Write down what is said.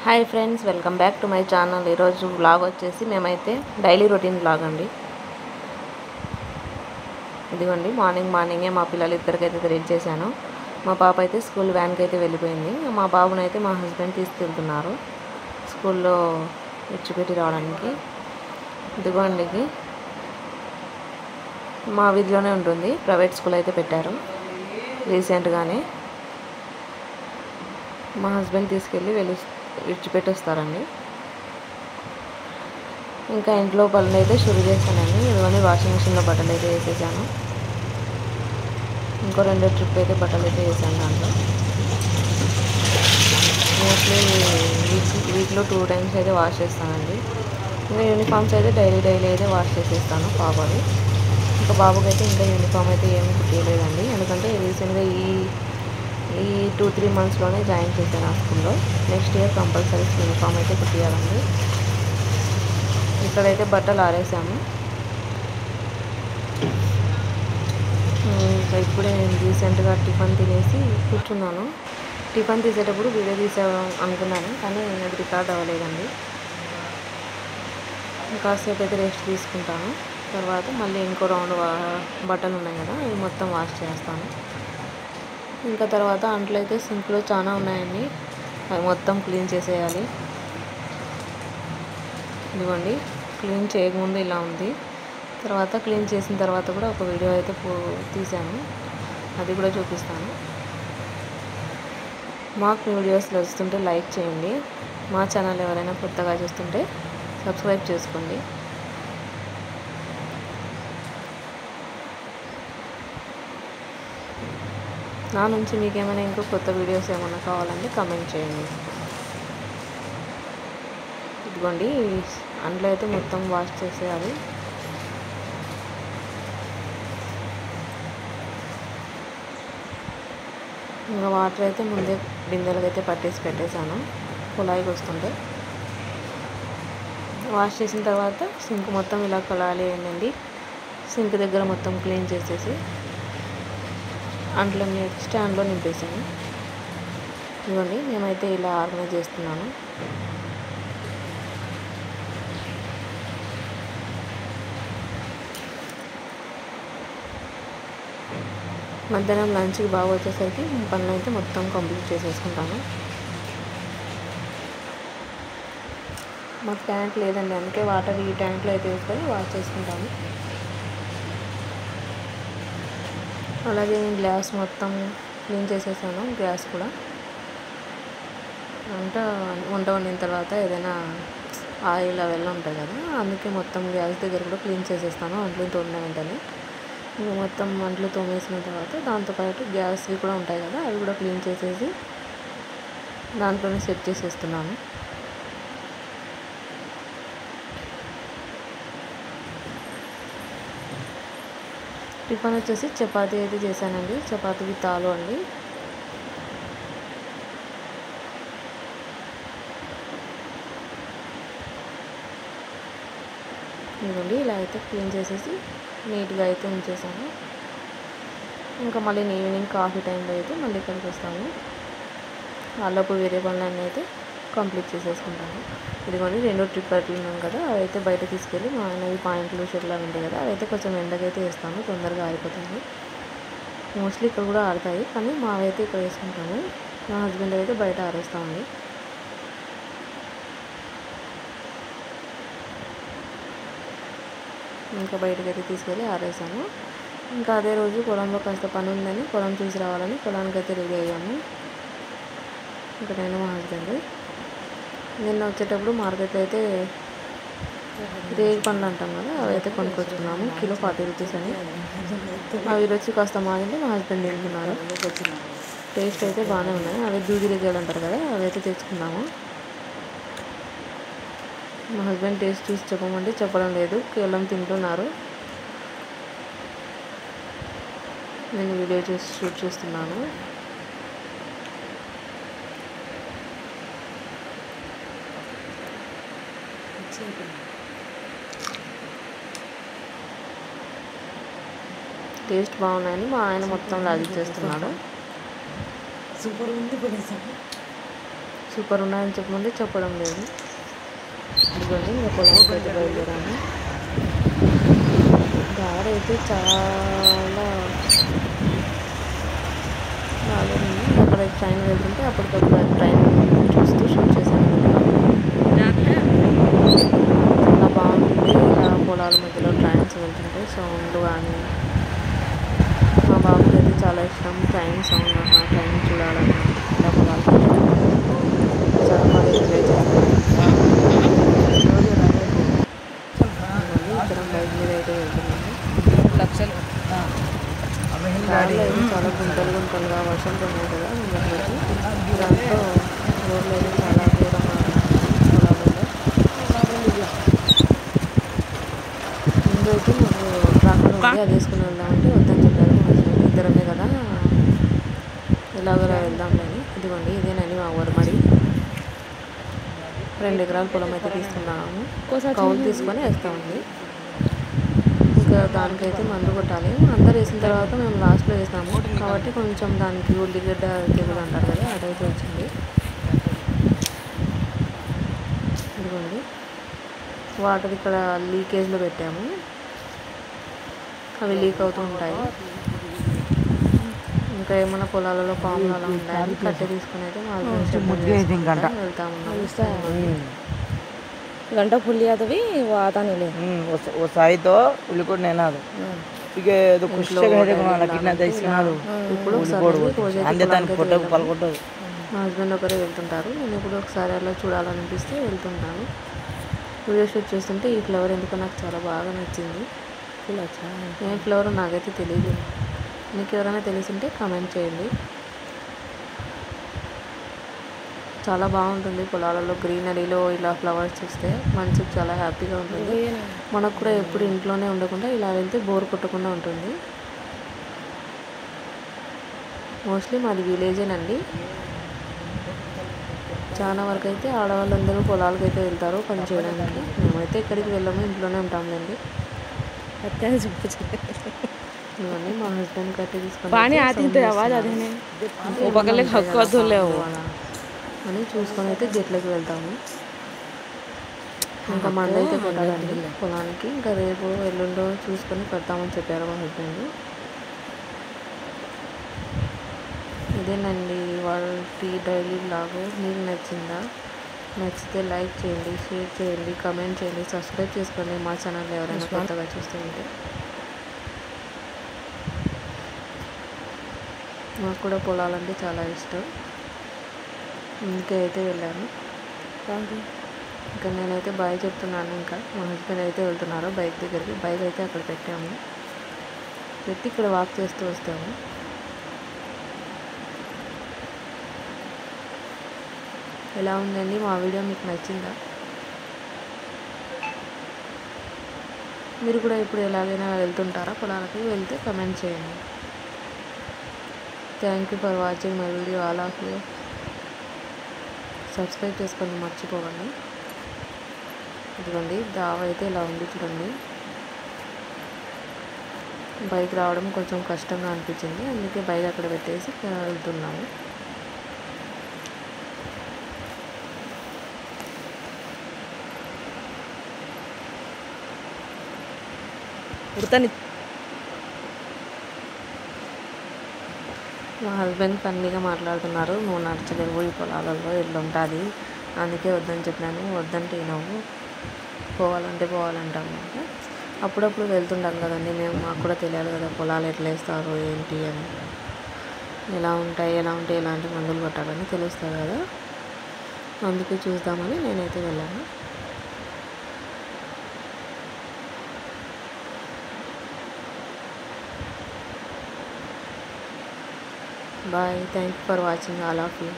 Hi friends, welcome back to my channel. ఈరోజు vlog వచ్చేసి మేమైతే డైలీ రొటీన్ వ్లాగ్ అండి. ఇదిగోండి, మార్నింగే మా పిల్లలు ఇద్దరికైతే రెడీ చేశాను. మా పాప అయితే స్కూల్ వ్యాన్కి అయితే వెళ్ళిపోయింది. మా బాబునైతే మా హస్బెండ్ తీసుకెళ్తున్నారు స్కూల్లో విడిచిపెట్టి రావడానికి. ఇదిగోండి, మా వీధిలోనే ఉంటుంది, ప్రైవేట్ స్కూల్ అయితే పెట్టారు రీసెంట్గానే. మా హస్బెండ్ తీసుకెళ్ళి విడిచిపెట్టి వస్తారండి. ఇంకా ఇంట్లో పనులు అయితే షురూ చేశానండి. ఇదిగోని వాషింగ్ మిషన్లో బట్టలు అయితే వేసేసాను. ఇంకో 2 ట్రిప్ అయితే బట్టలు అయితే వేసాను. దాంట్లో మోస్ట్లీ వీక్లో 2 టైమ్స్ అయితే వాష్ చేస్తానండి. ఇంకా యూనిఫామ్స్ అయితే డైలీ అయితే వాష్ చేసేస్తాను పాపని. ఇంకా బాబుకి అయితే ఇంకా యూనిఫామ్ అయితే ఏమీ కుట్టలేదండి, ఎందుకంటే రీసెంట్గా ఈ 2-3 మంత్స్లోనే జాయిన్ చేశాను ఆ స్కూల్లో. నెక్స్ట్ ఇయర్ కంపల్సరీ యూనిఫామ్ అయితే కుట్టియాలండి. ఇక్కడైతే బట్టలు ఆరేసాము. ఇంకా ఇప్పుడే నేను రీసెంట్గా టిఫిన్ తినేసి కూర్చున్నాను. టిఫిన్ తీసేటప్పుడు వీడియో తీసాను అనుకున్నాను, కానీ అది రికార్డ్ అవ్వలేదండి. కాసేపు అయితే రెస్ట్ తీసుకుంటాను. తర్వాత మళ్ళీ ఇంకో రౌండ్ బట్టలు ఉన్నాయి కదా, అవి మొత్తం వాష్ చేస్తాను. ఇంకా తర్వాత అంట్లు అయితే సింక్లో చాలా ఉన్నాయండి, అవి మొత్తం క్లీన్ చేసేయాలి. ఇదిగోండి, క్లీన్ చేయకముందు ఇలా ఉంది, తర్వాత క్లీన్ చేసిన తర్వాత కూడా ఒక వీడియో అయితే తీసాను, అది కూడా చూపిస్తాను. మాకు వీడియోస్ వస్తుంటే లైక్ చేయండి. మా ఛానల్ ఎవరైనా కొత్తగా చూస్తుంటే సబ్స్క్రైబ్ చేసుకోండి. నా నుంచి మీకేమైనా ఇంకో కొత్త వీడియోస్ ఏమైనా కావాలంటే కామెంట్ చేయండి. ఇదిగోండి, అంట్లో అయితే మొత్తం వాష్ చేసేయాలి. ఇంకా వాటర్ అయితే ముందే బిందెలకు అయితే పట్టేసి పెట్టేశాను, కుళాయికి వస్తుంటే. వాష్ చేసిన తర్వాత సింక్ మొత్తం ఇలా కొలాలి అయిందండి. సింక్ దగ్గర మొత్తం క్లీన్ చేసేసి అంట్లన్నీ స్టాండ్లో నింపేసాను. ఇదిగోండి, మేమైతే ఇలా ఆర్గనైజ్ చేస్తున్నాను. మధ్యాహ్నం లంచ్కి బాగా వచ్చేసరికి పనులు అయితే మొత్తం కంప్లీట్ చేసేసుకుంటాను. మాకు ట్యాంక్ లేదండి, అందుకే వాటర్ ఈ ట్యాంక్లో అయితే వేసుకొని వాష్ చేసుకుంటాను. అలాగే నేను గ్లాస్ మొత్తం క్లీన్ చేసేసాను. గ్లాస్ కూడా వంట వండిన తర్వాత ఏదైనా ఆయిల్ అవెల్లా ఉంటాయి కదా, అందుకే మొత్తం గ్యాస్ దగ్గర కూడా క్లీన్ చేసేస్తాను అంట్లు తోమిన వెంటనే. ఇంకా మొత్తం అంట్లు తోమేసిన తర్వాత దాంతోపాటు గ్యాస్వి కూడా ఉంటాయి కదా, అవి కూడా క్లీన్ చేసేసి దాంట్లోనే సెట్ చేసేస్తున్నాను. టిఫిన్ వచ్చేసి చపాతీ అయితే చేశానండి, చపాతీ విత్ ఆలు అండి. ఇదిగోండి, ఇలా అయితే క్లీన్ చేసేసి నీట్గా అయితే ఉంచేసాను. ఇంకా మళ్ళీ ఈవినింగ్ కాఫీ టైంలో అయితే మళ్ళీ ఇక్కడికి వస్తాను. వాళ్ళకు వేరే పనులన్నీ అయితే కంప్లీట్ చేసేసుకుంటాను. ఇదిగోండి, 2 ట్రిప్ బట్టలు ఉన్నాం కదా, అవి అయితే బయట తీసుకెళ్ళి మా ఆయనవి పాయింట్లు షర్ట్లు అవి ఉంటాయి కదా, అవి అయితే కొంచెం ఎండకైతే వేస్తాను, తొందరగా ఆరిపోతాయి. మోస్ట్లీ ఇక్కడ కూడా ఆడతాయి, కానీ మావైతే ఇక్కడ వేసుకుంటాము. మా హస్బెండ్ అయితే బయట ఆరేస్తామండి. ఇంకా బయటకు అయితే తీసుకెళ్ళి ఆరేసాను. ఇంకా అదే రోజు పొలంలో కాస్త పని ఉందని పొలం చూసి రావాలని పొలానికి అయితే రెడీ అయ్యాము. ఇంకా నేను మా హస్బెండ్ నిన్న వచ్చేటప్పుడు మార్కెట్లో అయితే రేగి పండ్లు అంటాం కదా, అవి అయితే కొనుక్కొచ్చుకున్నాము. కిలో 40 రూపీస్ అని. అవి వచ్చి కాస్త మాగింటే మా హస్బెండ్ తింటున్నారు. టేస్ట్ అయితే బాగానే ఉన్నాయి. అవి దూది రేగాలు అంటారు కదా, అవి అయితే తెచ్చుకున్నాము. మా హస్బెండ్ టేస్ట్ చూసి చెప్పమంటే చెప్పడం లేదు, కేవలం తింటున్నారు. నేను వీడియో చూసి షూట్ చేస్తున్నాను. టేస్ట్ బాగున్నాయని మా ఆయన మొత్తం లాగిచ్చేస్తున్నాడు. సూపర్ ఉన్నాయని చెప్పమంది చెప్పడం లేదు. ఇదిగోండి ఇంకా పొలానికి అయితే బయలుదేరాము. దారి అయితే చాలా బాగుంది. అక్కడ ట్రైన్ వెళ్తుంటే అప్పటికప్పుడు ట్రైన్ చూస్తూ షూట్ చేశాను. చాలా బాగుంటుంది ఇలా పొలాల మధ్యలో ట్రైన్స్ వెళ్తుంటే సౌండ్లు కానీ. మా బాబుకి అయితే చాలా ఇష్టం ట్రైన్ సౌండ్ అన్న, ట్రైన్ చూడాలన్నా, ఇలా పొలాలు చాలా బాగా ఎంజాయ్ చేస్తాను. ఇద్దరం బైక్ మీద అయితే వెళ్తున్నాము. దారిలో అయితే చాలా గుంటలు గుంటలుగా వర్షం పడినాయి కదా మొదటి, దాంట్లో రోడ్లు అయితే చాలా దూరంగా పొలాలలో. ముందు అయితే మాకు ట్రాక్టర్ ఉంది, అది వేసుకుని వెళ్దామంటే వద్దని చెప్పారు. ఇద్దరమే కదా ఎలాగోలా వెళ్దాంలేని. ఇదిగోండి ఇదేనండి మా ఊరమడి. 2 ఎకరాల పొలం అయితే తీసుకున్నాము. కౌలు తీసుకొని వేస్తామండి. ఇంకా దానికైతే మందు కొట్టాలి. అందరు వేసిన తర్వాత మేము లాస్ట్లో వేసాము కాబట్టి కొంచెం దానికి ఉల్లిగడ్డ తెగులు అంటారు కదా, అదైతే వచ్చింది. ఇదిగోండి వాటర్ ఇక్కడ లీకేజ్లో పెట్టాము, అవి లీక్ అవుతూ ఉంటాయి. ఇంకా ఏమైనా పొలాలలో పాములు అలా ఉన్నాయని కట్టె తీసుకుని అయితే మా వెళ్తాము. ಗಂಟ ಫುಲ್ ಆದವಿ ಆತಾನೆ वो साई तो उलिकोड नेनाದು ಈಗ ಅದು ಖುಷಿಯಾಗಿ ಹೇಳಬೇಕು ಕಿನ್ನ ದೈಸ್ಕನಾದು ఇప్పుడు అందే దానికి పొట్టకు పలకొట్టదు. మా హస్బెండ్ ఒకరే వెళ్తుంటారు. నేను ఇప్పుడు ఒకసారి అలా చూడాలనిపిస్తే వెళ్తుంటాను. వీడియో షూట్ చేస్తుంటే ఈ ఫ్లవర్ ఎందుకో నాకు చాలా బాగా నచ్చింది. ఏ ఫ్లవర్ నాకైతే తెలియదు. మీకు ఎవరైనా తెలిసింటే కామెంట్ చేయండి. చాలా బాగుంటుంది పొలాలలో గ్రీనరీలో ఇలా ఫ్లవర్స్ చూస్తే మనసుకు చాలా హ్యాపీగా ఉంటుంది. మనకు కూడా ఎప్పుడు ఇంట్లోనే ఉండకుండా ఇలా వెళ్తే బోర్ కొట్టకుండా ఉంటుంది. మోస్ట్లీ మాది విలేజేనండి. చాలా వరకు అయితే ఆడవాళ్ళందరూ పొలాలకు అయితే వెళ్తారు పని చేయడానికి. మేమైతే ఎక్కడికి వెళ్ళాము, ఇంట్లోనే ఉంటాంలేండి. ఇవన్నీ మా హస్బెండ్ కట్టి తీసుకొని అని చూసుకొని అయితే గెట్లకి వెళ్తాము. ఇంకా మందు అయితే కొట్టాలండి పొలానికి. ఇంకా రేపు ఎల్లుండో చూసుకొని పెడతామని చెప్పారు మా హస్బెండ్. ఇదేనండి వాళ్ళ డైలీ బ్లాగ్. మీకు నచ్చిందా? నచ్చితే లైక్ చేయండి, షేర్ చేయండి, కమెంట్ చేయండి, సబ్స్క్రైబ్ చేసుకోండి మా ఛానల్ ఎవరైనా కొత్తగా చూస్తుంటే. నాకు కూడా పొలాలంటే చాలా ఇష్టం, ఇంకే అయితే వెళ్ళాను. ఇంకా నేనైతే బాయ్ చెప్తున్నాను. ఇంకా మా హస్బెండ్ అయితే వెళ్తున్నారు బైక్ దగ్గరికి. బైక్ అయితే అక్కడ పెట్టాము, పెట్టి ఇక్కడ వాక్ చేస్తూ వస్తాము. ఎలా ఉందండి మా వీడియో? మీకు నచ్చిందా? మీరు కూడా ఇప్పుడు ఎలాగైనా వెళ్తుంటారా పొలాలకి? వెళ్తే కమెంట్ చేయండి. Thank you for watching my video all of you. Subscribe చేసుకోండి మర్చిపోకండి. ఇదిగోండి దావ అయితే ఇలా ఉంది చూడండి. బైక్ రావడం కొంచెం కష్టంగా అనిపించింది, అందుకే బైక్ అక్కడ పెట్టేసి వెళ్తున్నాము. మా హస్బెండ్ ఫన్నీగా మాట్లాడుతున్నారు. నువ్వు నడచలేవు ఈ పొలాలలో, ఎల్లు ఉంటుంది, అందుకే వద్దని చెప్పినాను. వద్దంటే నువ్వు పోవాలంటాము. అప్పుడప్పుడు వెళ్తుంటాం కదండి మేము, మాకు కూడా తెలియాలి కదా పొలాలు ఎట్లా వేస్తారు ఏంటి అని, ఎలా ఉంటాయి ఎలాంటి మందులు కొట్టాలని తెలుస్తుంది కదా, అందుకే చూద్దామని నేనైతే వెళ్ళాను. Bye. Thank you for watching all of you.